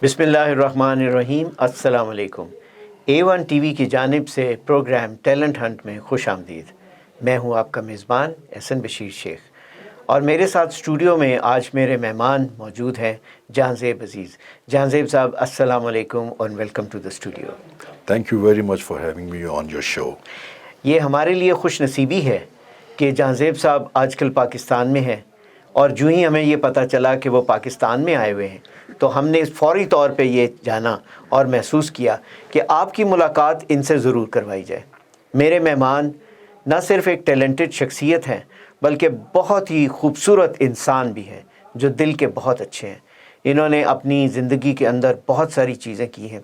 بسم اللہ الرحمن الرحیم۔ السلام علیکم۔ A1 ٹی وی کی جانب سے پروگرام ٹیلنٹ ہنٹ میں خوش آمدید۔ میں ہوں آپ کا میزبان احسن بشیر شیخ، اور میرے ساتھ اسٹوڈیو میں آج میرے مہمان موجود ہیں جہانزیب عزیز۔ جہانزیب صاحب السلام علیکم اور welcome to the studio. Thank you very much for having me on your show. یہ ہمارے لیے خوش نصیبی ہے کہ جہانزیب صاحب آج کل پاکستان میں ہیں، اور جو ہی ہمیں یہ پتہ چلا کہ وہ پاکستان میں آئے ہوئے ہیں تو ہم نے فوری طور پہ یہ جانا اور محسوس کیا کہ آپ کی ملاقات ان سے ضرور کروائی جائے۔ میرے مہمان نہ صرف ایک ٹیلنٹڈ شخصیت ہیں بلکہ بہت ہی خوبصورت انسان بھی ہیں جو دل کے بہت اچھے ہیں۔ انہوں نے اپنی زندگی کے اندر بہت ساری چیزیں کی ہیں۔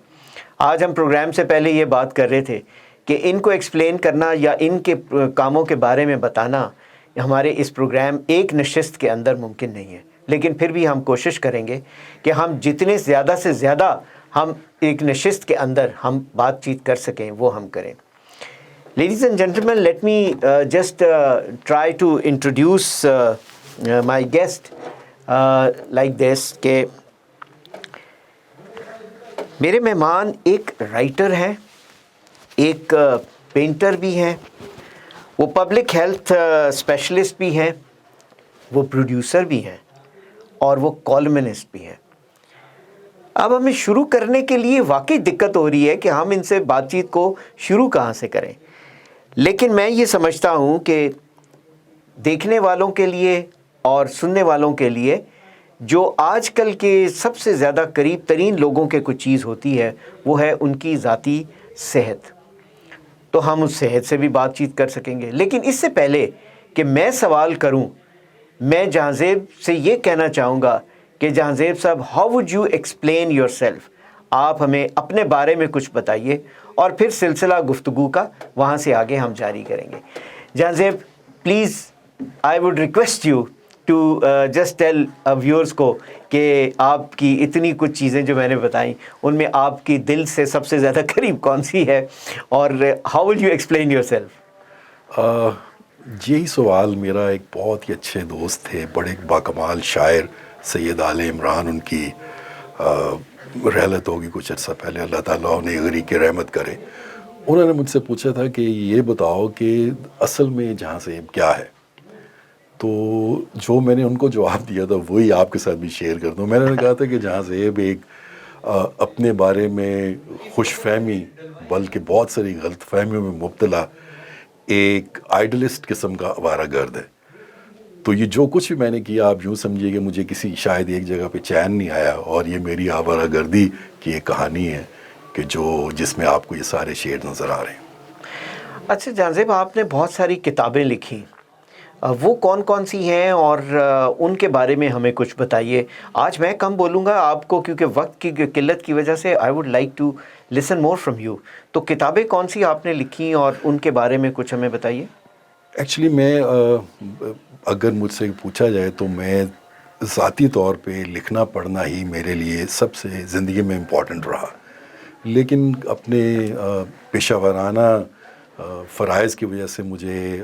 آج ہم پروگرام سے پہلے یہ بات کر رہے تھے کہ ان کو ایکسپلین کرنا یا ان کے کاموں کے بارے میں بتانا ہمارے اس پروگرام ایک نشست کے اندر ممکن نہیں ہے، لیکن پھر بھی ہم کوشش کریں گے کہ ہم جتنے زیادہ سے زیادہ ہم ایک نشست کے اندر ہم بات چیت کر سکیں وہ ہم کریں۔ Ladies and gentleman, let me just try to introduce my guest like this کہ میرے مہمان ایک رائٹر ہیں، ایک پینٹر بھی ہیں، وہ پبلک ہیلتھ اسپیشلسٹ بھی ہیں، وہ پروڈیوسر بھی ہیں، اور وہ کالمنسٹ بھی ہیں۔ اب ہمیں شروع کرنے کے لیے واقعی دقت ہو رہی ہے کہ ہم ان سے بات چیت کو شروع کہاں سے کریں، لیکن میں یہ سمجھتا ہوں کہ دیکھنے والوں کے لیے اور سننے والوں کے لیے جو آج کل کے سب سے زیادہ قریب ترین لوگوں کے کچھ چیز ہوتی ہے وہ ہے ان کی ذاتی صحت، تو ہم اس صحت سے بھی بات چیت کر سکیں گے۔ لیکن اس سے پہلے کہ میں سوال کروں، میں جہانزیب سے یہ کہنا چاہوں گا کہ جہانزیب صاحب، how would you explain your self? آپ ہمیں اپنے بارے میں کچھ بتائیے اور پھر سلسلہ گفتگو کا وہاں سے آگے ہم جاری کریں گے۔ Jahanzeb please, I would request you to just tell viewers کو کہ آپ کی اتنی کچھ چیزیں جو میں نے بتائیں ان میں آپ کی دل سے سب سے زیادہ قریب کون سی ہے، اور how will you explain your self? یہی سوال میرا ایک بہت ہی اچھے دوست تھے، بڑے باکمال شاعر سید آل عمران، ان کی رحلت ہوگی کچھ عرصہ پہلے، اللہ تعالیٰ انہیں غریق رحمت کرے۔ انہوں نے مجھ سے پوچھا تھا کہ یہ بتاؤ کہ اصل میں جہانزیب کیا ہے، تو جو میں نے ان کو جواب دیا تھا وہی آپ کے ساتھ بھی شیئر کر دوں۔ میں نے کہا تھا کہ جہانزیب ایک اپنے بارے میں خوش فہمی بلکہ بہت ساری غلط فہمیوں میں مبتلا ایک آئیڈلسٹ قسم کا آوارہ گرد ہے۔ تو یہ جو کچھ بھی میں نے کیا، آپ یوں سمجھیے کہ مجھے کسی شاید ایک جگہ پہ چین نہیں آیا، اور یہ میری آوارہ گردی کی ایک کہانی ہے کہ جس میں آپ کو یہ سارے شیڈ نظر آ رہے ہیں۔ اچھا جہانزیب، آپ نے بہت ساری کتابیں لکھی، وہ کون کون سی ہیں اور ان کے بارے میں ہمیں کچھ بتائیے۔ آج میں کم بولوں گا آپ کو کیونکہ وقت کی قلت کی وجہ سے I would like to listen more from you. تو کتابیں کون سی آپ نے لکھی اور ان کے بارے میں کچھ ہمیں بتائیے۔ ایکچولی میں اگر مجھ سے پوچھا جائے تو میں ذاتی طور پہ لکھنا پڑھنا ہی میرے لیے سب سے زندگی میں امپورٹنٹ رہا، لیکن اپنے پیشہ ورانہ فرائض کی وجہ سے مجھے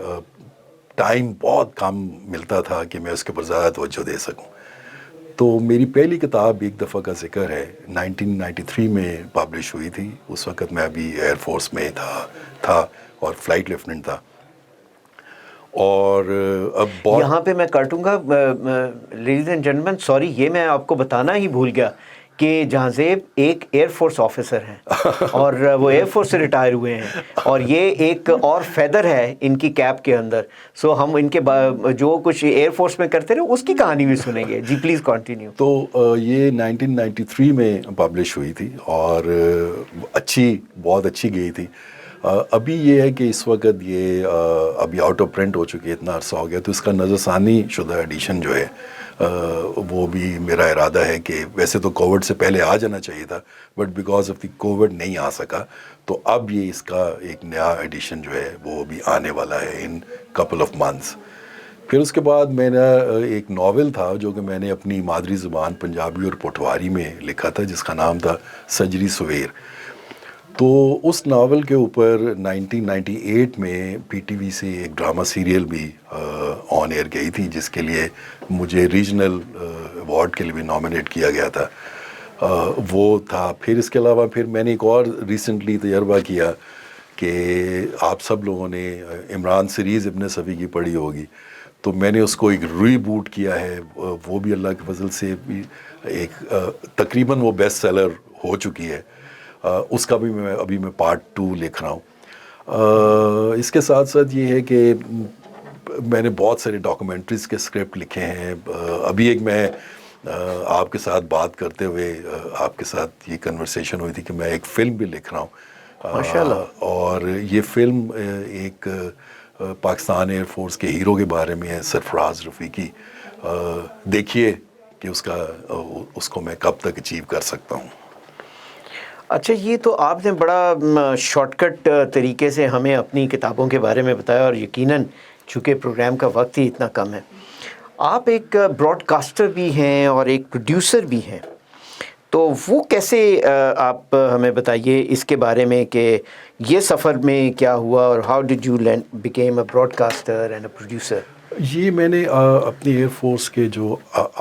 ٹائم بہت کم ملتا تھا کہ میں اس کے اوپر زیادہ توجہ دے سکوں۔ تو میری پہلی کتاب ایک دفعہ کا ذکر ہے، 1993 میں پبلش ہوئی تھی۔ اس وقت میں ابھی ایئر فورس میں تھا اور فلائٹ لیفٹننٹ تھا، اور اب بہت یہاں پہ میں کاٹوں گا، لیڈیز اینڈ جینٹلمین، سوری، یہ میں آپ کو بتانا ہی بھول گیا کہ جہانزیب ایک ایئر فورس آفیسر ہیں اور وہ ایئر فورس سے ریٹائر ہوئے ہیں، اور یہ ایک اور فیدر ہے ان کی کیپ کے اندر۔ سو ہم ان کے جو کچھ ایئر فورس میں کرتے رہے اس کی کہانی بھی سنیں گے۔ جی پلیز کنٹینیو۔ تو یہ 1993 میں پبلش ہوئی تھی اور بہت اچھی گئی تھی۔ ابھی یہ ہے کہ اس وقت یہ ابھی آؤٹ آف پرنٹ ہو چکی ہے، اتنا عرصہ ہو گیا، تو اس کا نظر ثانی شدہ ایڈیشن جو ہے وہ بھی میرا ارادہ ہے کہ ویسے تو کووڈ سے پہلے آ جانا چاہیے تھا، but because of the Covid نہیں آ سکا، تو اب یہ اس کا ایک نیا ایڈیشن جو ہے وہ بھی آنے والا ہے ان کپل آف منتھس۔ پھر اس کے بعد میرا ایک ناول تھا جو کہ میں نے اپنی مادری زبان پنجابی اور پٹواری میں لکھا تھا، جس کا نام تھا سجری سویر۔ تو اس ناول کے اوپر 1998 میں پی ٹی وی سے ایک ڈرامہ سیریل بھی آن ایئر گئی تھی، جس کے لیے مجھے ریجنل ایوارڈ کے لیے بھی نامنیٹ کیا گیا تھا۔ وہ تھا. پھر اس کے علاوہ پھر میں نے ایک اور ریسنٹلی تجربہ کیا کہ آپ سب لوگوں نے عمران سیریز ابن صفی کی پڑھی ہوگی, تو میں نے اس کو ایک ری بوٹ کیا ہے. وہ بھی اللہ کے فضل سے بھی ایک تقریباً وہ بیسٹ سیلر ہو چکی ہے. اس کا بھی میں پارٹ 2 لکھ رہا ہوں. اس کے ساتھ ساتھ یہ ہے کہ میں نے بہت سارے ڈاکومنٹریز کے اسکرپٹ لکھے ہیں. ابھی ایک میں آپ کے ساتھ بات کرتے ہوئے آپ کے ساتھ یہ کنورسیشن ہوئی تھی کہ میں ایک فلم بھی لکھ رہا ہوں. ماشاءاللہ. اور یہ فلم ایک پاکستان ایئر فورس کے ہیرو کے بارے میں ہے, سرفراز رفیقی. دیکھیے کہ اس کو میں کب تک اچیو کر سکتا ہوں. اچھا, یہ تو آپ نے بڑا شارٹ کٹ طریقے سے ہمیں اپنی کتابوں کے بارے میں بتایا, اور یقیناً چونکہ پروگرام کا وقت ہی اتنا کم ہے. آپ ایک براڈ کاسٹر بھی ہیں اور ایک پروڈیوسر بھی ہیں, تو وہ کیسے آپ ہمیں بتائیے اس کے بارے میں کہ یہ سفر میں کیا ہوا, اور how did you become a broadcaster and a producer? یہ میں نے اپنی ایئر فورس کے جو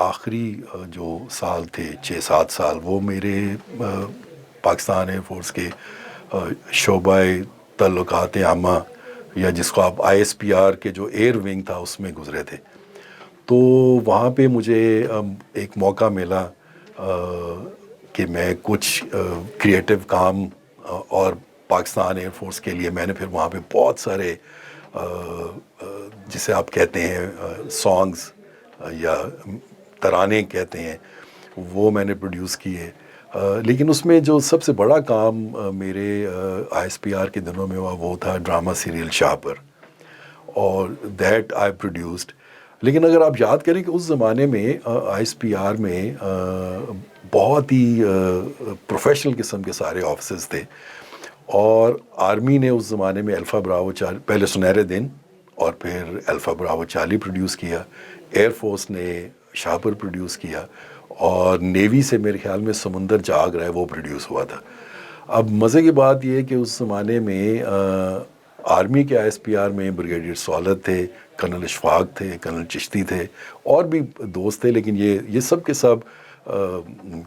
آخری جو سال تھے 6-7 سال, وہ میرے پاکستان ایئر فورس کے شعبہ تعلقات عامہ, یا جس کو آپ ISPR کے جو ایئر ونگ تھا اس میں گزرے تھے. تو وہاں پہ مجھے ایک موقع ملا کہ میں کچھ کریٹو کام اور پاکستان ایئر فورس کے لیے میں نے پھر وہاں پہ بہت سارے جسے آپ کہتے ہیں سانگز یا ترانے کہتے ہیں, وہ میں نے پروڈیوس کیے. لیکن اس میں جو سب سے بڑا کام میرے ISPR کے دنوں میں ہوا وہ تھا ڈرامہ سیریل شاہ پر, اور دیٹ آئی پروڈیوسڈ. لیکن اگر آپ یاد کریں کہ اس زمانے میں ISPR میں بہت ہی پروفیشنل قسم کے سارے آفسز تھے, اور آرمی نے اس زمانے میں الفا براوو 40 پہلے سنہرے دن اور پھر الفا براوو 40 پروڈیوس کیا. ایئر فورس نے شاہ پر پروڈیوس کیا, اور نیوی سے میرے خیال میں سمندر جاگ رہا ہے وہ پروڈیوس ہوا تھا. اب مزے کی بات یہ ہے کہ اس زمانے میں آرمی کے ISPR میں بریگیڈیئر سولت تھے, کرنل اشفاق تھے, کرنل چشتی تھے, اور بھی دوست تھے. لیکن یہ سب کے سب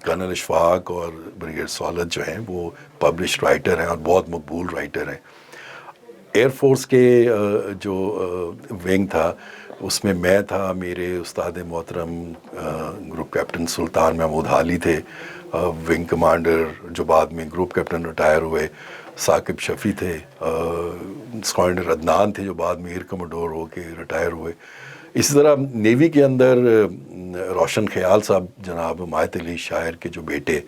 کرنل اشفاق اور بریگیڈیئر سولت جو ہیں وہ پبلشڈ رائٹر ہیں اور بہت مقبول رائٹر ہیں. ایئر فورس کے جو ونگ تھا اس میں تھا, میرے استاد محترم گروپ کیپٹن سلطان محمود حالی تھے, ونگ کمانڈر جو بعد میں گروپ کیپٹن ریٹائر ہوئے ثاقب شفیع تھے, اسکواڈرن عدنان تھے جو بعد میں ایئر کموڈور ہو کے ریٹائر ہوئے. اسی طرح نیوی کے اندر روشن خیال صاحب جناب حمایت علی شاعر کے جو بیٹے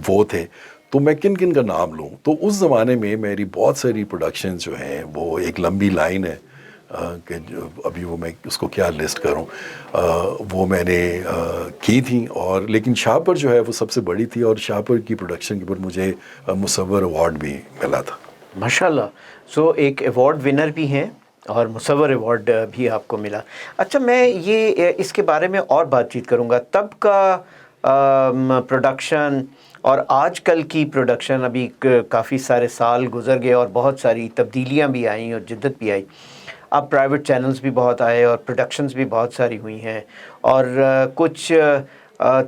وہ تھے. تو میں کن کن کا نام لوں, تو اس زمانے میں میری بہت ساری پروڈکشنز جو ہیں وہ ایک لمبی لائن ہے کہ ابھی وہ میں اس کو کیا لسٹ کروں, وہ میں نے کی تھیں. اور لیکن شاہ پر جو ہے وہ سب سے بڑی تھی, اور شاہ پر کی پروڈکشن کے اوپر مجھے مصور ایوارڈ بھی ملا تھا. ماشاءاللہ. سو ایک ایوارڈ ونر بھی ہیں اور مصور ایوارڈ بھی آپ کو ملا. اچھا, میں یہ اس کے بارے میں اور بات چیت کروں گا. تب کا پروڈکشن اور آج کل کی پروڈکشن, ابھی کافی سارے سال گزر گئے اور بہت ساری تبدیلیاں بھی آئیں اور جدت بھی آئی. اب پرائیویٹ چینلز بھی بہت آئے اور پروڈکشنز بھی بہت ساری ہوئی ہیں, اور کچھ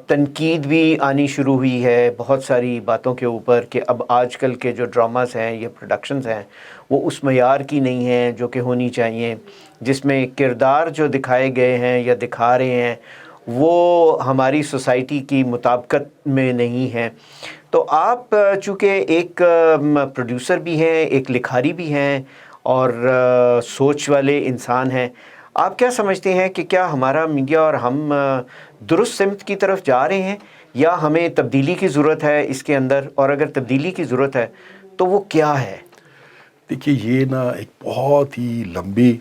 تنقید بھی آنی شروع ہوئی ہے بہت ساری باتوں کے اوپر کہ اب آج کل کے جو ڈراماز ہیں یا پروڈکشنز ہیں وہ اس معیار کی نہیں ہیں جو کہ ہونی چاہیے, جس میں کردار جو دکھائے گئے ہیں یا دکھا رہے ہیں وہ ہماری سوسائٹی کی مطابقت میں نہیں ہیں. تو آپ چونکہ ایک پروڈیوسر بھی ہیں, ایک لکھاری بھی ہیں اور سوچ والے انسان ہیں, آپ کیا سمجھتے ہیں کہ کیا ہمارا میڈیا اور ہم درست سمت کی طرف جا رہے ہیں, یا ہمیں تبدیلی کی ضرورت ہے اس کے اندر, اور اگر تبدیلی کی ضرورت ہے تو وہ کیا ہے؟ دیکھیے, یہ نا ایک بہت ہی لمبی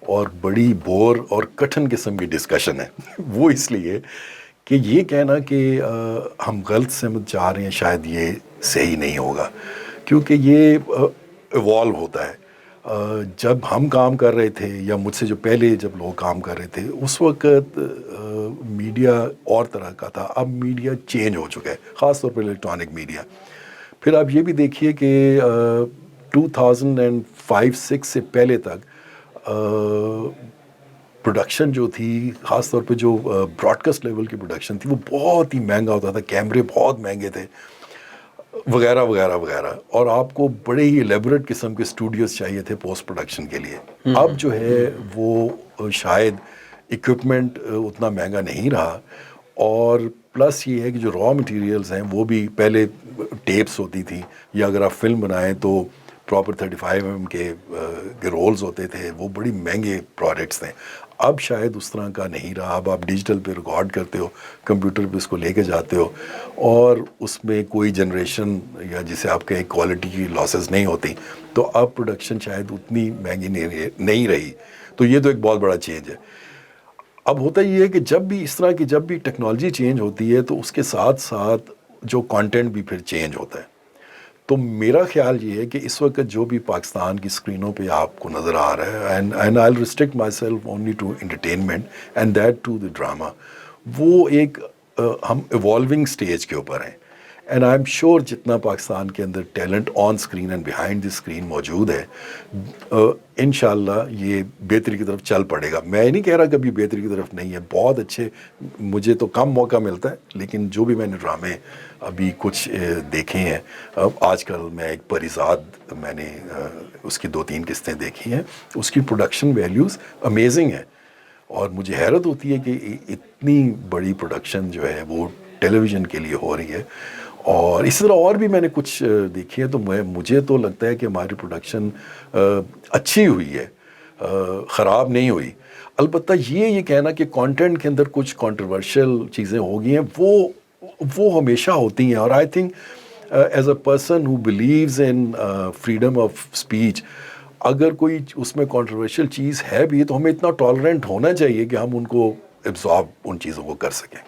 اور بڑی بور اور کٹھن قسم کی ڈسکشن ہے. وہ اس لیے کہ یہ کہنا کہ ہم غلط سمت جا رہے ہیں شاید یہ صحیح نہیں ہوگا, کیونکہ یہ ایوالو ہوتا ہے. جب ہم کام کر رہے تھے یا مجھ سے جو پہلے جب لوگ کام کر رہے تھے اس وقت میڈیا اور طرح کا تھا. اب میڈیا چینج ہو چکا ہے, خاص طور پر الیکٹرانک میڈیا. پھر آپ یہ بھی دیکھیے کہ 2005-06 سے پہلے تک پروڈکشن جو تھی, خاص طور پہ جو براڈ کاسٹ لیول کی پروڈکشن تھی, وہ بہت ہی مہنگا ہوتا تھا, کیمرے بہت مہنگے تھے وغیرہ وغیرہ وغیرہ, اور آپ کو بڑے ہی ایلیبریٹ قسم کے اسٹوڈیوز چاہیے تھے پوسٹ پروڈکشن کے لیے. اب جو ہے وہ شاید ایکوپمنٹ اتنا مہنگا نہیں رہا, اور پلس یہ ہے کہ جو را مٹیریلز ہیں وہ بھی پہلے ٹیپس ہوتی تھیں, یا اگر آپ فلم بنائیں تو پراپر 35mm کے رولز ہوتے تھے, وہ بڑی مہنگے پروڈکٹس تھے. اب شاید اس طرح کا نہیں رہا, اب آپ ڈیجیٹل پہ ریکارڈ کرتے ہو, کمپیوٹر پہ اس کو لے کے جاتے ہو, اور اس میں کوئی جنریشن یا جسے آپ کہیں کوالٹی کی لاسز نہیں ہوتی, تو اب پروڈکشن شاید اتنی مہنگی نہیں رہی. تو یہ تو ایک بہت بڑا چینج ہے. اب ہوتا یہ ہے کہ جب بھی اس طرح کی جب بھی ٹیکنالوجی چینج ہوتی ہے تو اس کے ساتھ ساتھ جو کانٹینٹ بھی پھر چینج ہوتا ہے. تو میرا خیال یہ ہے کہ اس وقت جو بھی پاکستان کی اسکرینوں پہ آپ کو نظر آ رہا ہے, and I will restrict myself only to entertainment and that too the drama, وہ ایک ہم ایوالونگ اسٹیج کے اوپر ہیں. اینڈ آئی ایم شیور جتنا پاکستان کے اندر talent on screen and behind the screen موجود ہے, انشاءاللہ یہ بہتری کی طرف چل پڑے گا. میں نہیں کہہ رہا کہ ابھی بہتری کی طرف نہیں ہے, بہت اچھے, مجھے تو کم موقع ملتا ہے, لیکن جو بھی میں نے ڈرامے ابھی کچھ دیکھے ہیں, آج کل میں ایک پریزاد, میں نے اس کی 2-3 قسطیں دیکھی ہیں, اس کی پروڈکشن ویلیوز امیزنگ ہیں, اور مجھے حیرت ہوتی ہے کہ اتنی بڑی پروڈکشن جو ہے وہ ٹیلی ویژن کے لیے ہو رہی ہے. اور اس طرح اور بھی میں نے کچھ دیکھی ہے, تو مجھے تو لگتا ہے کہ ہماری پروڈکشن اچھی ہوئی ہے, خراب نہیں ہوئی. البتہ یہ کہنا کہ کانٹینٹ کے اندر کچھ کنٹروورشل چیزیں ہو گئی ہیں, وہ ہمیشہ ہوتی ہیں. اور I think as a person who believes in freedom of speech, اگر کوئی اس میں کنٹروورشل چیز ہے بھی تو ہمیں اتنا ٹالرنٹ ہونا چاہیے کہ ہم ان کو ایبزارب ان چیزوں کو کر سکیں.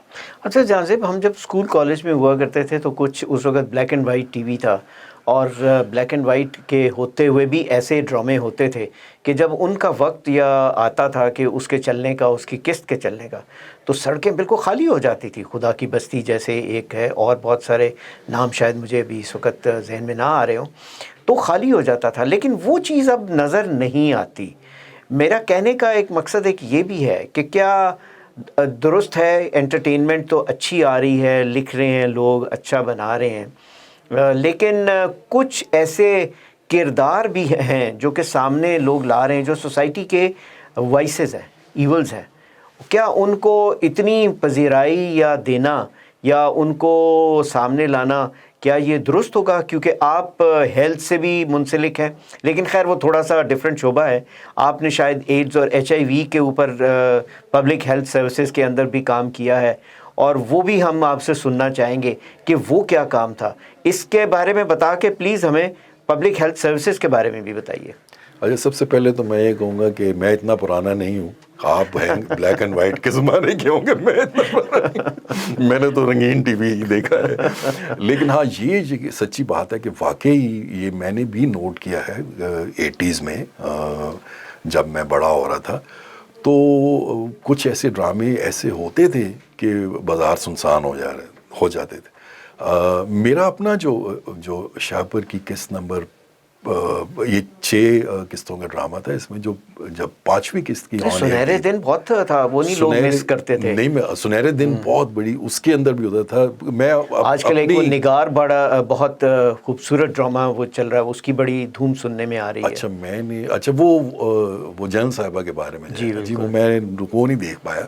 اچھا جہاں سے ہم جب اسکول کالج میں ہوا کرتے تھے تو کچھ اس وقت black and white T V تھا, اور بلیک اینڈ وائٹ کے ہوتے ہوئے بھی ایسے ڈرامے ہوتے تھے کہ جب ان کا وقت یا آتا تھا کہ اس کے چلنے کا, اس کی قسط کے چلنے کا, تو سڑکیں بالکل خالی ہو جاتی تھی. خدا کی بستی جیسے ایک ہے, اور بہت سارے نام شاید مجھے ابھی اس وقت ذہن میں نہ آ رہے ہوں, تو خالی ہو جاتا تھا. لیکن وہ چیز اب نظر نہیں آتی. میرا کہنے کا ایک مقصد ایک یہ بھی ہے کہ کیا درست ہے, انٹرٹینمنٹ تو اچھی آ رہی ہے, لکھ رہے ہیں لوگ, اچھا بنا رہے ہیں, لیکن کچھ ایسے کردار بھی ہیں جو کہ سامنے لوگ لا رہے ہیں جو سوسائٹی کے وائسز ہیں, ایولز ہیں. کیا ان کو اتنی پذیرائی یا دینا یا ان کو سامنے لانا, کیا یہ درست ہوگا؟ کیونکہ آپ ہیلتھ سے بھی منسلک ہیں, لیکن خیر وہ تھوڑا سا ڈیفرنٹ شعبہ ہے. آپ نے شاید ایڈز اور HIV کے اوپر پبلک ہیلتھ سروسز کے اندر بھی کام کیا ہے, اور وہ بھی ہم آپ سے سننا چاہیں گے کہ وہ کیا کام تھا. اس کے بارے میں بتا کے پلیز ہمیں پبلک ہیلتھ سروسز کے بارے میں بھی بتائیے. اچھا, سب سے پہلے تو میں یہ کہوں گا کہ میں اتنا پرانا نہیں ہوں, آپ بلیک اینڈ وائٹ کے زمانے کے ہوں گے, میں اتنا پرانا نہیں, میں نے تو رنگین ٹی وی دیکھا ہے. لیکن ہاں یہ سچی بات ہے کہ واقعی یہ میں نے بھی نوٹ کیا ہے 80s میں جب میں بڑا ہو رہا تھا, تو کچھ ایسے ڈرامے ایسے ہوتے تھے کہ بازار سنسان ہو جاتے تھے. میرا اپنا جو شاہپور کی قسط نمبر یہ 6 قسطوں کا ڈرامہ تھا, اس میں جب 5ویں قسط کی سنہرے دن بہت تھا, وہ نہیں لوگ مس کرتے تھے. نہیں, میں سنہرے دن بہت بڑی, اس کے اندر بھی ہوتا تھا. میں آج کل ایک وہ نگار بڑا بہت خوبصورت ڈرامہ وہ چل رہا ہے, اس کی بڑی دھوم سننے میں آ رہی ہے. اچھا, میں نے وہ جن صاحبہ کے بارے میں جی وہ میں رکو نہیں دیکھ پایا.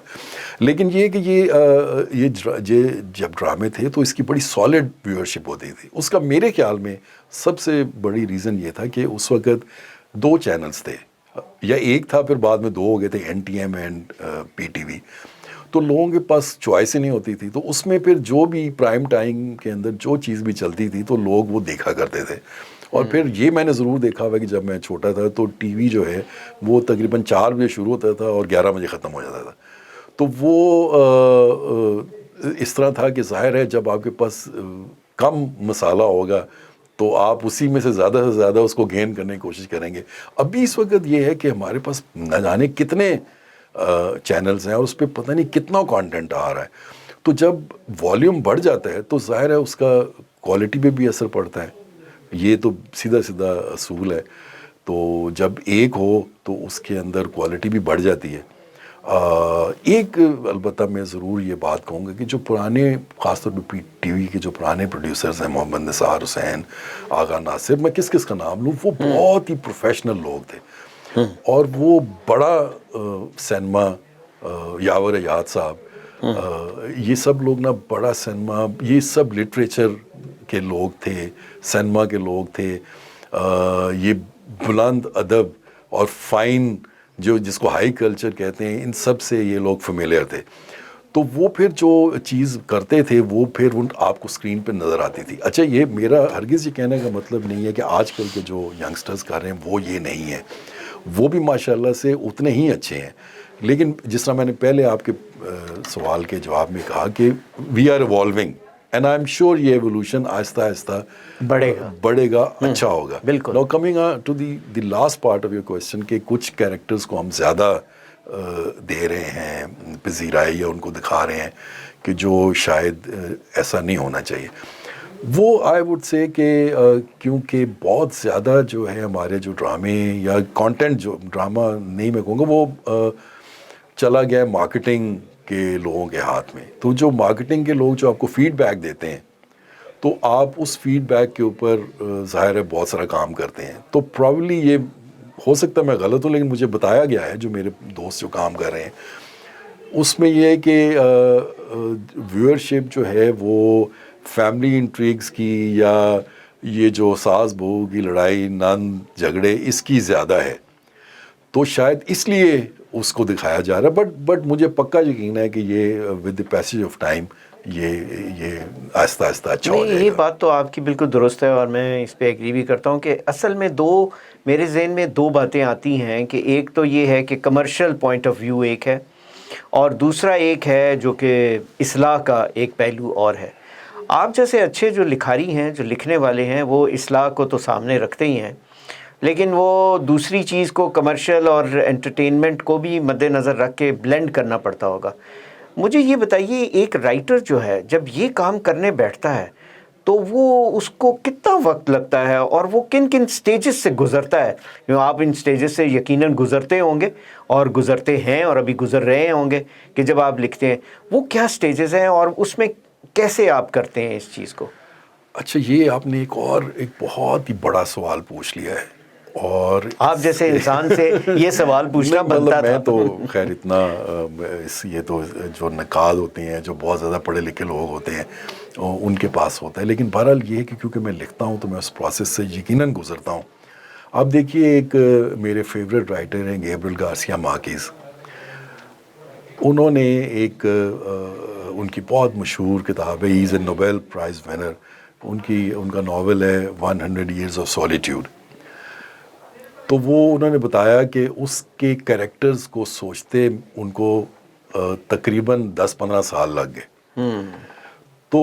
لیکن یہ کہ یہ جب ڈرامے تھے تو اس کی بڑی سالڈ ویورشپ ہوتی تھی. اس کا میرے خیال میں سب سے بڑی ریزن یہ تھا کہ اس وقت 2 چینلز تھے, یا ایک تھا, پھر بعد میں 2 ہو گئے تھے, NTM اینڈ PTV. تو لوگوں کے پاس چوائس ہی نہیں ہوتی تھی, تو اس میں پھر جو بھی پرائم ٹائم کے اندر جو چیز بھی چلتی تھی تو لوگ وہ دیکھا کرتے تھے. اور پھر یہ میں نے ضرور دیکھا ہوا کہ جب میں چھوٹا تھا تو ٹی وی جو ہے وہ تقریباً 4 بجے شروع ہوتا تھا اور 11 بجے ختم ہو جاتا تھا. تو وہ اس طرح تھا کہ ظاہر ہے جب آپ کے پاس کم مسالہ ہوگا تو آپ اسی میں سے زیادہ اس کو گین کرنے کی کوشش کریں گے. ابھی اس وقت یہ ہے کہ ہمارے پاس نہ جانے کتنے چینلز ہیں اور اس پہ پتہ نہیں کتنا کانٹینٹ آ رہا ہے. تو جب والیوم بڑھ جاتا ہے تو ظاہر ہے اس کا کوالٹی پہ بھی اثر پڑتا ہے. یہ تو سیدھا اصول ہے. تو جب ایک ہو تو اس کے اندر کوالٹی بھی بڑھ جاتی ہے. ایک البتہ میں ضرور یہ بات کہوں گا کہ جو پرانے خاص طور پہ ٹی وی کے جو پرانے پروڈیوسرز ہیں، محمد نثار حسین، آغا ناصر، میں کس کا نام لوں، وہ بہت ہی پروفیشنل لوگ تھے، اور وہ بڑا سینما، یاور ایاد صاحب، یہ سب لوگ نا بڑا سینما، یہ سب لٹریچر کے لوگ تھے، سینما کے لوگ تھے، یہ بلند ادب اور فائن جو جس کو ہائی کلچر کہتے ہیں، ان سب سے یہ لوگ فیملیئر تھے. تو وہ پھر جو چیز کرتے تھے وہ پھر آپ کو اسکرین پہ نظر آتی تھی. اچھا، یہ میرا ہرگز یہ کہنے کا مطلب نہیں ہے کہ آج کل کے جو ینگسٹرز کر رہے ہیں وہ یہ نہیں ہیں، وہ بھی ماشاءاللہ سے اتنے ہی اچھے ہیں. لیکن جس طرح میں نے پہلے آپ کے سوال کے جواب میں کہا کہ we are evolving, and I am sure یہ ایوولوشن آہستہ آہستہ بڑھے گا، اچھا ہوگا. بالکل. Now coming to the last part of your question کہ کچھ کیریکٹرز کو ہم زیادہ دے رہے ہیں پذیرائی یا ان کو دکھا رہے ہیں کہ جو شاید ایسا نہیں ہونا چاہیے. وہ آئی وڈ سے کہ کیونکہ بہت زیادہ جو ہے ہمارے جو ڈرامے یا کانٹینٹ، جو ڈرامہ نہیں میں کہوں گا، وہ چلا گیا ہے مارکیٹنگ کے لوگوں کے ہاتھ میں. تو جو مارکیٹنگ کے لوگ جو آپ کو فیڈ بیک دیتے ہیں، تو آپ اس فیڈ بیک کے اوپر ظاہر ہے بہت سارا کام کرتے ہیں. تو پرابلی یہ ہو سکتا ہے میں غلط ہوں، لیکن مجھے بتایا گیا ہے جو میرے دوست جو کام کر رہے ہیں اس میں یہ ہے کہ ویورشپ جو ہے وہ فیملی انٹریگز کی یا یہ جو ساس بہو کی لڑائی، نند جھگڑے، اس کی زیادہ ہے. تو شاید اس لیے اس کو دکھایا جا رہا ہے. بٹ مجھے پکا یقین ہے کہ یہ with the passage of time یہ آہستہ آہستہ اچھا ہو جائے گا. یہ بات تو آپ کی بالکل درست ہے، اور میں اس پہ ایگری بھی کرتا ہوں کہ اصل میں میرے ذہن میں دو باتیں آتی ہیں کہ ایک تو یہ ہے کہ کمرشل پوائنٹ آف ویو ایک ہے، اور دوسرا ایک ہے جو کہ اصلاح کا ایک پہلو اور ہے. آپ جیسے اچھے جو لکھاری ہیں، جو لکھنے والے ہیں، وہ اصلاح کو تو سامنے رکھتے ہی ہیں، لیکن وہ دوسری چیز کو، کمرشل اور انٹرٹینمنٹ کو بھی مد نظر رکھ کے بلینڈ کرنا پڑتا ہوگا. مجھے یہ بتائیے، ایک رائٹر جو ہے جب یہ کام کرنے بیٹھتا ہے تو وہ اس کو کتنا وقت لگتا ہے، اور وہ کن کن سٹیجز سے گزرتا ہے؟ آپ ان سٹیجز سے یقیناً گزرتے ہوں گے، اور گزرتے ہیں، اور ابھی گزر رہے ہوں گے کہ جب آپ لکھتے ہیں وہ کیا سٹیجز ہیں، اور اس میں کیسے آپ کرتے ہیں اس چیز کو؟ اچھا، یہ آپ نے ایک بہت ہی بڑا سوال پوچھ لیا ہے، اور آپ جیسے انسان سے یہ سوال پوچھنا بنتا تھا. میں تو خیر اتنا یہ تو جو نقاد ہوتے ہیں، جو بہت زیادہ پڑھے لکھے لوگ ہوتے ہیں، ان کے پاس ہوتا ہے. لیکن بہرحال یہ ہے کہ کیونکہ میں لکھتا ہوں تو میں اس پروسیس سے یقیناً گزرتا ہوں. آپ دیکھیے، ایک میرے فیوریٹ رائٹر ہیں گیبریل گارسیا مارکیز. انہوں نے ایک ان کی بہت مشہور کتاب ہے، ہی از اے نوبیل پرائز ونر. ان کا ناول ہے 100 Years of Solitude. تو وہ انہوں نے بتایا کہ اس کے کریکٹرز کو سوچتے ان کو تقریباً 10-15 سال لگ گئے. تو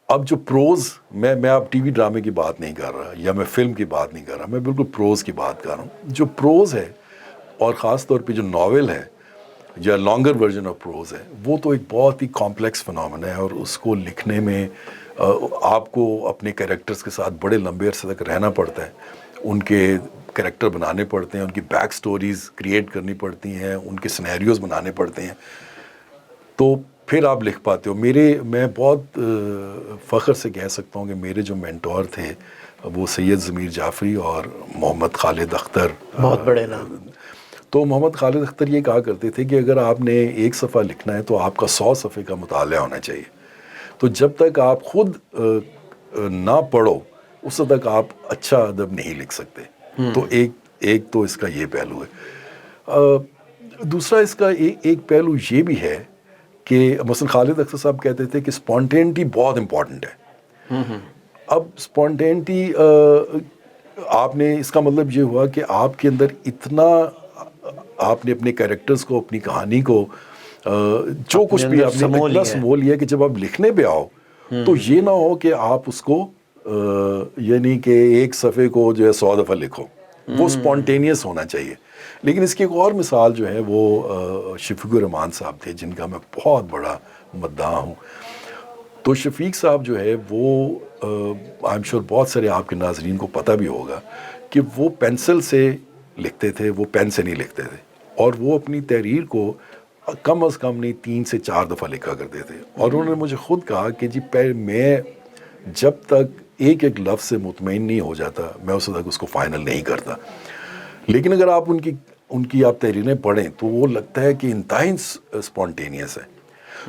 اب جو پروز، میں اب ٹی وی ڈرامے کی بات نہیں کر رہا یا میں فلم کی بات نہیں کر رہا، میں بالکل پروز کی بات کر رہا ہوں. جو پروز ہے، اور خاص طور پہ جو ناول ہے یا لانگر ورژن آف پروز ہے، وہ تو ایک بہت ہی کمپلیکس فنومنا ہے، اور اس کو لکھنے میں آپ کو اپنے کریکٹرز کے ساتھ بڑے لمبے عرصے تک رہنا پڑتا ہے. ان کے کریکٹر بنانے پڑتے ہیں، ان کی بیک سٹوریز کریٹ کرنی پڑتی ہیں، ان کے سینیریوز بنانے پڑتے ہیں، تو پھر آپ لکھ پاتے ہو. میں بہت فخر سے کہہ سکتا ہوں کہ میرے جو مینٹور تھے وہ سید ضمیر جعفری اور محمد خالد اختر. بہت بڑے نام. تو محمد خالد اختر یہ کہا کرتے تھے کہ اگر آپ نے 1 صفحہ لکھنا ہے تو آپ کا 100 صفحے کا مطالعہ ہونا چاہیے. تو جب تک آپ خود نہ پڑھو اس تک آپ اچھا ادب نہیں لکھ سکتے. تو ایک تو اس کا یہ پہلو ہے. دوسرا اس کا ایک پہلو یہ بھی ہے کہ مثلا خالد اختر صاحب کہتے تھے کہ اسپونٹینٹی بہت امپورٹنٹ ہے. اب اسپونٹینٹی آپ نے، اس کا مطلب یہ ہوا کہ آپ کے اندر اتنا، آپ نے اپنے کیریکٹرز کو، اپنی کہانی کو، جو کچھ بھی آپ نے اتنا سمو لیا کہ جب آپ لکھنے پہ آؤ تو یہ نہ ہو کہ آپ اس کو یعنی کہ 1 صفحے کو جو ہے 100 دفعہ لکھو. وہ اسپونٹینیس ہونا چاہیے. لیکن اس کی ایک اور مثال جو ہے وہ شفیق الرحمان صاحب تھے، جن کا میں بہت بڑا مداح ہوں. تو شفیق صاحب جو ہے وہ آئی ایم شیور بہت سارے آپ کے ناظرین کو پتہ بھی ہوگا کہ وہ پینسل سے لکھتے تھے، وہ پین سے نہیں لکھتے تھے، اور وہ اپنی تحریر کو کم از کم نہیں 3 سے 4 دفعہ لکھا کرتے تھے. اور انہوں نے مجھے خود کہا کہ جی میں جب تک ایک ایک لفظ سے مطمئن نہیں ہو جاتا میں اس تک اس کو فائنل نہیں کرتا. لیکن اگر آپ ان کی آپ تحریریں پڑھیں تو وہ لگتا ہے کہ انتہائی اسپونٹینیس ہے.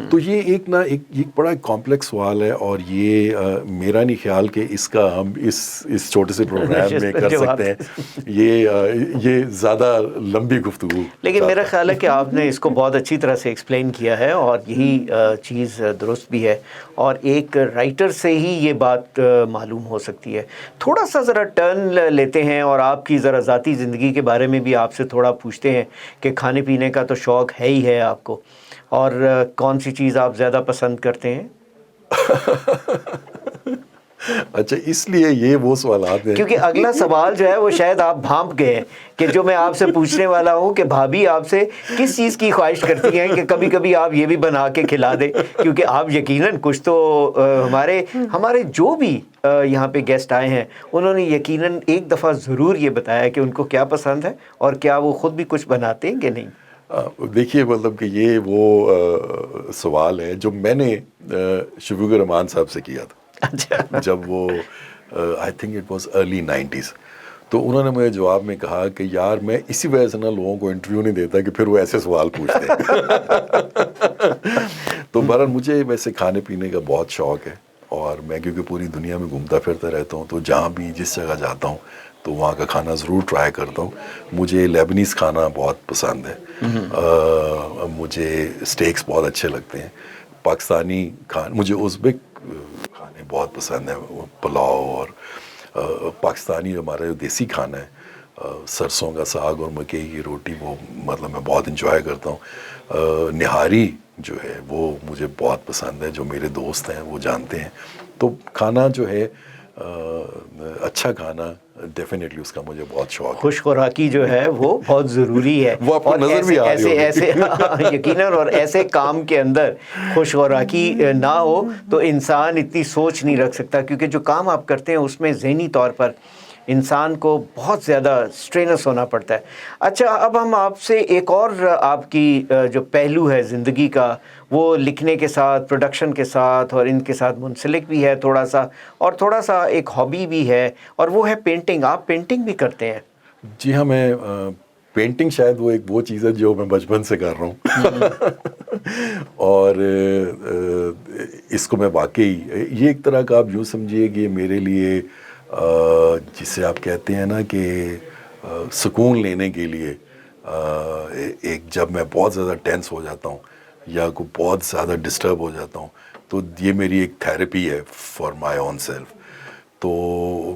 تو یہ ایک بڑا کمپلیکس سوال ہے, اور یہ میرا نہیں خیال کہ اس کا ہم اس چھوٹے سے پروگرام میں کر سکتے ہیں. یہ زیادہ لمبی گفتگو. لیکن میرا خیال ہے کہ آپ نے اس کو بہت اچھی طرح سے ایکسپلین کیا ہے, اور یہی چیز درست بھی ہے, اور ایک رائٹر سے ہی یہ بات معلوم ہو سکتی ہے. تھوڑا سا ذرا ٹرن لیتے ہیں اور آپ کی ذرا ذاتی زندگی کے بارے میں بھی آپ سے تھوڑا پوچھتے ہیں کہ کھانے پینے کا تو شوق ہے ہی ہے آپ کو, اور کون سی چیز آپ زیادہ پسند کرتے ہیں؟ اچھا, اس لیے یہ وہ سوالات ہیں کیونکہ اگلا سوال جو ہے وہ شاید آپ بھانپ گئے ہیں کہ جو میں آپ سے پوچھنے والا ہوں کہ بھابھی آپ سے کس چیز کی خواہش کرتی ہیں کہ کبھی کبھی آپ یہ بھی بنا کے کھلا دیں, کیونکہ آپ یقیناً کچھ تو ہمارے جو بھی یہاں پہ گیسٹ آئے ہیں انہوں نے یقیناً ایک دفعہ ضرور یہ بتایا کہ ان کو کیا پسند ہے, اور کیا وہ خود بھی کچھ بناتے ہیں کہ نہیں. دیکھیے مطلب کہ یہ وہ سوال ہے جو میں نے شفیق الرحمان صاحب سے کیا تھا. اچھا, جب وہ I think it was early 90s, تو انہوں نے مجھے جواب میں کہا کہ یار میں اسی وجہ سے نا لوگوں کو انٹرویو نہیں دیتا کہ پھر وہ ایسے سوال پوچھتے ہیں. تو بہرحال مجھے ویسے کھانے پینے کا بہت شوق ہے, اور میں کیونکہ پوری دنیا میں گھومتا پھرتا رہتا ہوں تو جہاں بھی جس جگہ جاتا ہوں تو وہاں کا کھانا ضرور ٹرائی کرتا ہوں. مجھے لیبنیز کھانا بہت پسند ہے, مجھے اسٹیکس بہت اچھے لگتے ہیں. پاکستانی کھانا مجھے ازبک کھانے بہت پسند ہیں, پلاؤ, اور پاکستانی ہمارا جو دیسی کھانا ہے سرسوں کا ساگ اور مکئی کی روٹی, وہ مطلب میں بہت انجوائے کرتا ہوں. نہاری جو ہے وہ مجھے بہت پسند ہے, جو میرے دوست ہیں وہ جانتے ہیں. تو کھانا جو ہے اچھا کھانا ڈیفینیٹلی اس کا مجھے بہت شوق ہے. خوش خوراکی جو ہے وہ بہت ضروری ہے. وہ آپ کو نظر بھی آ رہی ہوگی. ایسے یقیناً, اور ایسے کام کے اندر خوش خوراکی نہ ہو تو انسان اتنی سوچ نہیں رکھ سکتا, کیونکہ جو کام آپ کرتے ہیں اس میں ذہنی طور پر انسان کو بہت زیادہ سٹرینس ہونا پڑتا ہے. اچھا, اب ہم آپ سے ایک اور آپ کی جو پہلو ہے زندگی کا, وہ لکھنے کے ساتھ, پروڈکشن کے ساتھ, اور ان کے ساتھ منسلک بھی ہے تھوڑا سا, اور تھوڑا سا ایک ہابی بھی ہے, اور وہ ہے پینٹنگ. آپ پینٹنگ بھی کرتے ہیں؟ جی ہاں, میں پینٹنگ شاید وہ چیز ہے جو میں بچپن سے کر رہا ہوں. اور اس کو میں واقعی یہ ایک طرح کا آپ یوں سمجھیے کہ میرے لیے جسے آپ کہتے ہیں نا کہ سکون لینے کے لیے, ایک جب میں بہت زیادہ ٹینس ہو جاتا ہوں یا کو بہت زیادہ ڈسٹرب ہو جاتا ہوں تو یہ میری ایک تھیراپی ہے فار مائی اون سیلف. تو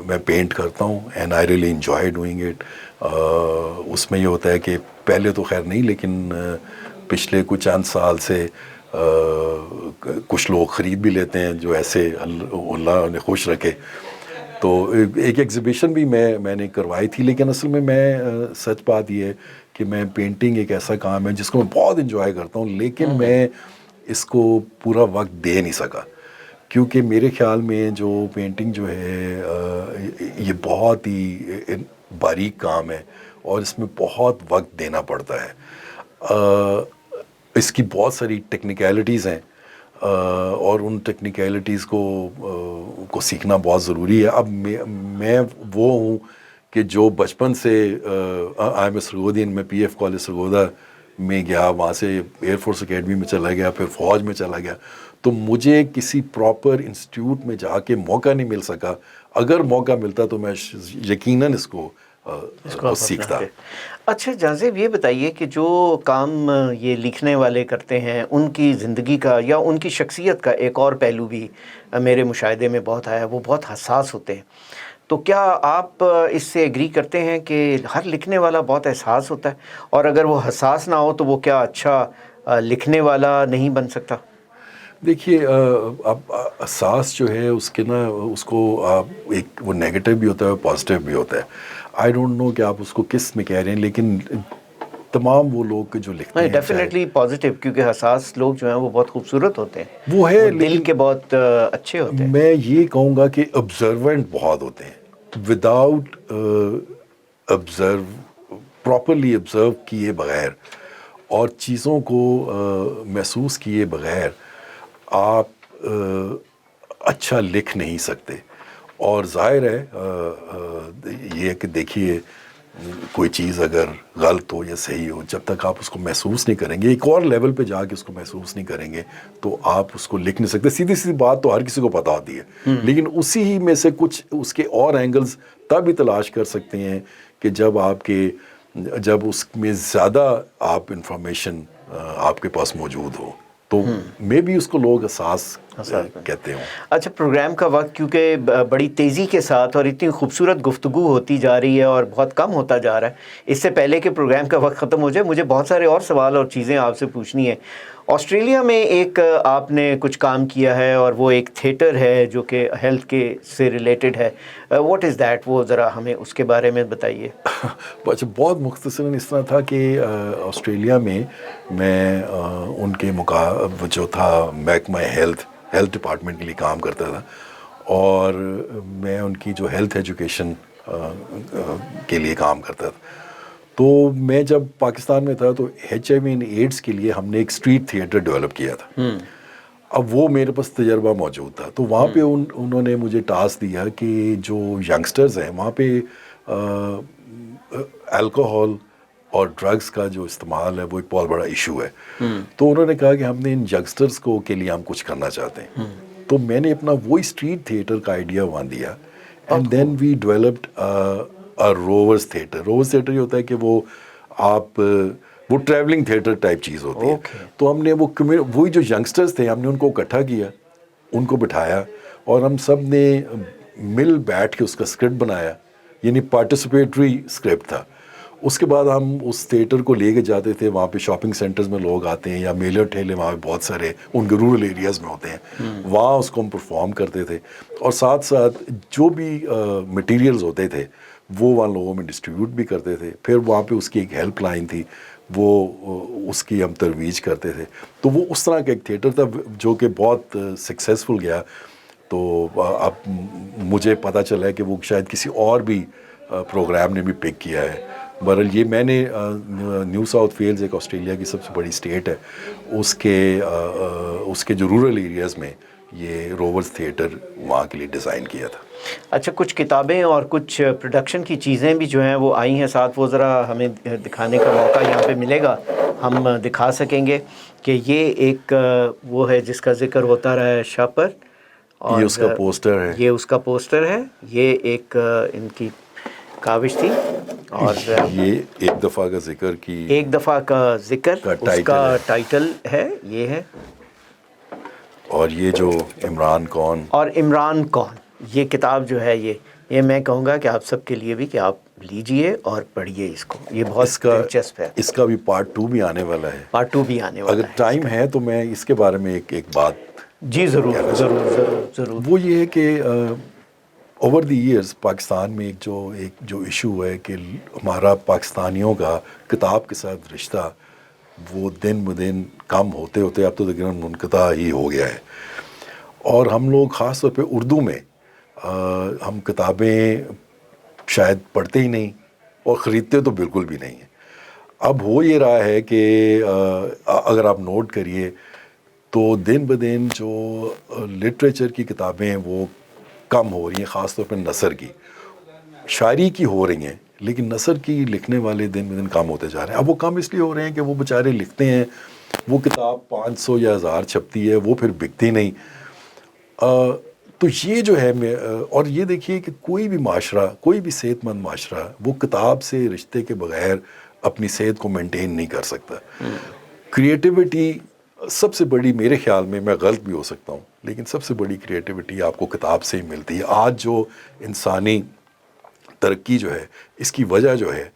میں پینٹ کرتا ہوں and I really enjoy doing it. اس میں یہ ہوتا ہے کہ پہلے تو خیر نہیں, لیکن پچھلے کچھ چند سال سے کچھ لوگ خرید بھی لیتے ہیں جو ایسے اللہ نے خوش رکھے. تو ایک ایگزیبیشن بھی میں نے کروائی تھی, لیکن اصل میں سچ بات یہ ہے کہ میں پینٹنگ ایک ایسا کام ہے جس کو میں بہت انجوائے کرتا ہوں, لیکن میں اس کو پورا وقت دے نہیں سکا, کیونکہ میرے خیال میں جو پینٹنگ جو ہے یہ بہت ہی باریک کام ہے اور اس میں بہت وقت دینا پڑتا ہے. اس کی بہت ساری ٹیکنیکلٹیز ہیں اور ان ٹیکنیکلٹیز کو سیکھنا بہت ضروری ہے. اب میں وہ ہوں کہ جو بچپن سے آئی ایم سرگودین, میں پی ایف کالج سرگودا میں گیا, وہاں سے ایئر فورس اکیڈمی میں چلا گیا, پھر فوج میں چلا گیا. تو مجھے کسی پراپر انسٹیٹیوٹ میں جا کے موقع نہیں مل سکا. اگر موقع ملتا تو میں یقیناً اس کو سیکھتا. اچھا جازب, یہ بتائیے کہ جو کام یہ لکھنے والے کرتے ہیں ان کی زندگی کا یا ان کی شخصیت کا ایک اور پہلو بھی میرے مشاہدے میں بہت آیا, وہ بہت حساس ہوتے ہیں. تو کیا آپ اس سے ایگری کرتے ہیں کہ ہر لکھنے والا بہت حساس ہوتا ہے, اور اگر وہ حساس نہ ہو تو وہ کیا اچھا لکھنے والا نہیں بن سکتا؟ دیکھیے اب حساس جو ہے اس کے نا, اس کو آپ ایک وہ نیگیٹو بھی ہوتا ہے پازیٹیو بھی ہوتا ہے. آئی ڈونٹ نو کہ آپ اس کو کس میں کہہ رہے ہیں, لیکن تمام وہ لوگ جو لکھتے ہیں ڈیفینیٹلی پازیٹیو, کیونکہ حساس لوگ جو ہیں وہ بہت خوبصورت ہوتے ہیں, وہ ہے دل کے بہت اچھے ہوتے ہیں. میں یہ کہوں گا کہ آبزروینٹ بہت ہوتے ہیں. وداؤٹ پراپرلی آبزرو کیے بغیر اور چیزوں کو محسوس کیے بغیر آپ اچھا لکھ نہیں سکتے. اور ظاہر ہے یہ کہ دیکھیے کوئی چیز اگر غلط ہو یا صحیح ہو، جب تک آپ اس کو محسوس نہیں کریں گے، ایک اور لیول پہ جا کے اس کو محسوس نہیں کریں گے تو آپ اس کو لکھ نہیں سکتے. سیدھی سیدھی بات تو ہر کسی کو پتہ ہوتی ہے، لیکن اسی ہی میں سے کچھ اس کے اور اینگلز تب ہی تلاش کر سکتے ہیں کہ جب اس میں زیادہ آپ انفارمیشن آپ کے پاس موجود ہو، تو مے بھی اس کو لوگ حساس کہتے ہوں. اچھا، پروگرام کا وقت کیونکہ بڑی تیزی کے ساتھ اور اتنی خوبصورت گفتگو ہوتی جا رہی ہے اور بہت کم ہوتا جا رہا ہے، اس سے پہلے کہ پروگرام کا وقت ختم ہو جائے مجھے بہت سارے اور سوال اور چیزیں آپ سے پوچھنی ہیں. آسٹریلیا میں ایک آپ نے کچھ کام کیا ہے اور وہ ایک تھیٹر ہے جو کہ ہیلتھ کے سے ریلیٹڈ ہے. What is that? وہ ذرا ہمیں اس کے بارے میں بتائیے. اچھا، بہت مختصراً اس طرح تھا کہ آسٹریلیا میں ان کے جو تھا محکمہ ہیلتھ ڈپارٹمنٹ کے لیے کام کرتا تھا، اور میں ان کی جو ہیلتھ ایجوکیشن کے لیے کام کرتا تھا. تو میں جب پاکستان میں تھا تو HIV اینڈ ایڈس کے لیے ہم نے ایک اسٹریٹ تھیٹر ڈیولپ کیا تھا. اب وہ میرے پاس تجربہ موجود تھا، تو وہاں پہ انہوں نے مجھے ٹاسک دیا کہ جو ینگسٹرز ہیں وہاں پہ الکوہول اور ڈرگس کا جو استعمال ہے وہ ایک بہت بڑا ایشو ہے. تو انہوں نے کہا کہ ہم نے ان ینگسٹرز کے لیے ہم کچھ کرنا چاہتے ہیں. تو میں نے اپنا وہی اسٹریٹ تھیٹر کا آئیڈیا وہاں دیا، and then we developed rovers theatre. Rovers theatre یہ ہوتا ہے کہ وہ ٹریولنگ تھیٹر ٹائپ چیز ہوتی ہے. تو ہم نے وہی جو ینگسٹرز تھے ہم نے ان کو اکٹھا کیا، ان کو بٹھایا، اور ہم سب نے مل بیٹھ کے اس کا اسکرپٹ بنایا، یعنی پارٹیسپیٹری اسکرپٹ تھا. اس کے بعد ہم اس تھیٹر کو لے کے جاتے تھے، وہاں پہ شاپنگ سینٹرز میں لوگ آتے ہیں یا میلے ٹھیلے وہاں پہ بہت سارے ان کے رورل ایریاز میں ہوتے ہیں، وہاں اس کو ہم پرفارم کرتے تھے، اور ساتھ ساتھ جو بھی مٹیریلز ہوتے تھے وہ وہاں لوگوں میں ڈسٹریبیوٹ بھی کرتے تھے. پھر وہاں پہ اس کی ایک ہیلپ لائن تھی، وہ اس کی ہم ترویج کرتے تھے. تو وہ اس طرح کا ایک تھیٹر تھا جو کہ بہت سکسیزفل گیا. تو اب مجھے پتہ چلا ہے کہ وہ شاید کسی اور بھی پروگرام نے بھی پک کیا ہے. بہرحال یہ میں نے نیو ساؤتھ ویلز ایک آسٹریلیا کی سب سے بڑی اسٹیٹ ہے، اس کے جو رورل ایریاز میں یہ روورز تھیٹر وہاں کے لیے ڈیزائن کیا تھا. اچھا، کچھ کتابیں اور کچھ پروڈکشن کی چیزیں بھی جو ہیں وہ آئی ہیں ساتھ، وہ ذرا ہمیں دکھانے کا موقع یہاں پہ ملے گا، ہم دکھا سکیں گے کہ یہ ایک وہ ہے جس کا ذکر ہوتا رہا ہے شاپر، اور یہ اس کا پوسٹر ہے، یہ اس کا پوسٹر ہے، یہ ایک ان کی کاوش تھی، اور یہ ایک دفعہ کا ذکر کی ایک دفعہ کا ذکر اس کا ٹائٹل ہے، یہ ہے. اور یہ جو عمران کون، اور عمران کون، یہ کتاب جو ہے یہ میں کہوں گا کہ آپ سب کے لیے بھی کہ آپ لیجئے اور پڑھیے اس کو، یہ بہت دلچسپ ہے. اس کا بھی پارٹ 2 بھی آنے والا ہے. پارٹ 2 بھی آنے والا ہے. اگر ٹائم ہے تو میں اس کے بارے میں ایک بات جی ضرور ضرور ضرور ضرور. وہ یہ ہے کہ اوور دی ایئرز پاکستان میں ایک جو ایشو ہے کہ ہمارا پاکستانیوں کا کتاب کے ساتھ رشتہ وہ دن بدن کم ہوتے ہوتے اب تو تقریباً منقطع ہی ہو گیا ہے. اور ہم لوگ خاص طور پہ اردو میں ہم کتابیں شاید پڑھتے ہی نہیں اور خریدتے تو بالکل بھی نہیں ہیں. اب ہو یہ رہا ہے کہ اگر آپ نوٹ کریے تو دن بدن جو لٹریچر کی کتابیں ہیں وہ کم ہو رہی ہیں، خاص طور پہ نثر کی، شاعری کی ہو رہی ہیں، لیکن نثر کی لکھنے والے دن بدن کم ہوتے جا رہے ہیں. اب وہ کم اس لیے ہو رہے ہیں کہ وہ بیچارے لکھتے ہیں، وہ کتاب 500 یا 1000 چھپتی ہے، وہ پھر بکتی نہیں. تو یہ جو ہے اور یہ دیکھیے کہ کوئی بھی معاشرہ، کوئی بھی صحت مند معاشرہ وہ کتاب سے رشتے کے بغیر اپنی صحت کو مینٹین نہیں کر سکتا. کریٹیوٹی سب سے بڑی، میرے خیال میں غلط بھی ہو سکتا ہوں، لیکن سب سے بڑی کریٹیوٹی آپ کو کتاب سے ہی ملتی ہے. آج جو انسانی ترقی جو ہے اس کی وجہ جو ہے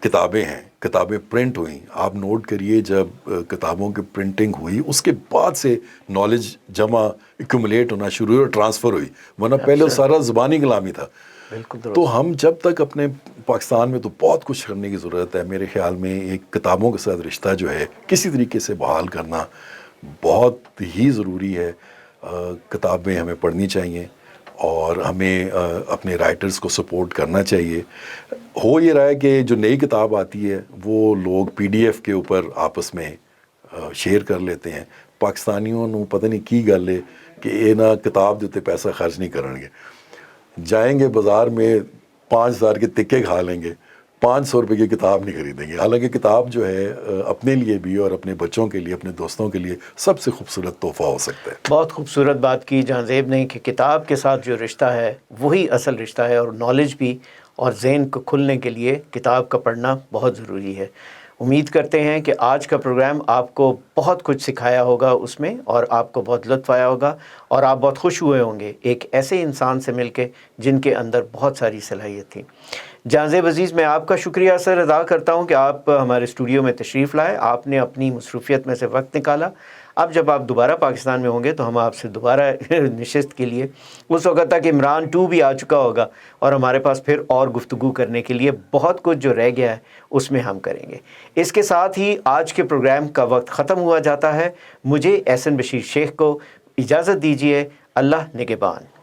کتابیں ہیں، کتابیں پرنٹ ہوئیں. آپ نوٹ کریے جب کتابوں کی پرنٹنگ ہوئی اس کے بعد سے نالج جمع ایکومولیٹ ہونا شروع ہوئی اور ٹرانسفر ہوئی، ورنہ پہلے سارا زبانی کلامی تھا. تو ہم جب تک اپنے پاکستان میں تو بہت کچھ کرنے کی ضرورت ہے. میرے خیال میں ایک کتابوں کے ساتھ رشتہ جو ہے کسی طریقے سے بحال کرنا بہت ہی ضروری ہے. کتابیں ہمیں پڑھنی چاہیے اور ہمیں اپنے رائٹرز کو سپورٹ کرنا چاہیے. ہو یہ رہا ہے کہ جو نئی کتاب آتی ہے وہ لوگ PDF کے اوپر آپس میں شیئر کر لیتے ہیں. پاکستانیوں نو پتہ نہیں کی گل ہے کہ یہ نہ کتاب دے تے پیسہ خرچ نہیں کرن گے, جائیں گے بازار میں 5,000 کے تکے کھا لیں گے, 500 روپے کی کتاب نہیں خریدیں گے. حالانکہ کتاب جو ہے اپنے لیے بھی اور اپنے بچوں کے لیے, اپنے دوستوں کے لیے سب سے خوبصورت تحفہ ہو سکتا ہے. بہت خوبصورت بات کی جہاں زیب نے کہ کتاب کے ساتھ جو رشتہ ہے وہی اصل رشتہ ہے, اور نالج بھی اور ذہن کو کھلنے کے لیے کتاب کا پڑھنا بہت ضروری ہے. امید کرتے ہیں کہ آج کا پروگرام آپ کو بہت کچھ سکھایا ہوگا اس میں, اور آپ کو بہت لطف آیا ہوگا, اور آپ بہت خوش ہوئے ہوں گے ایک ایسے انسان سے مل کے جن کے اندر بہت ساری صلاحیت تھی. جہاں زیب عزیز, میں آپ کا شکریہ سر ادا کرتا ہوں کہ آپ ہمارے اسٹوڈیو میں تشریف لائے, آپ نے اپنی مصروفیت میں سے وقت نکالا. اب جب آپ دوبارہ پاکستان میں ہوں گے تو ہم آپ سے دوبارہ نشست کے لیے, اس وقت تک عمران 2 بھی آ چکا ہوگا, اور ہمارے پاس پھر اور گفتگو کرنے کے لیے بہت کچھ جو رہ گیا ہے اس میں ہم کریں گے. اس کے ساتھ ہی آج کے پروگرام کا وقت ختم ہوا جاتا ہے. مجھے احسن بشیر شیخ کو اجازت دیجیے. اللہ نگہبان.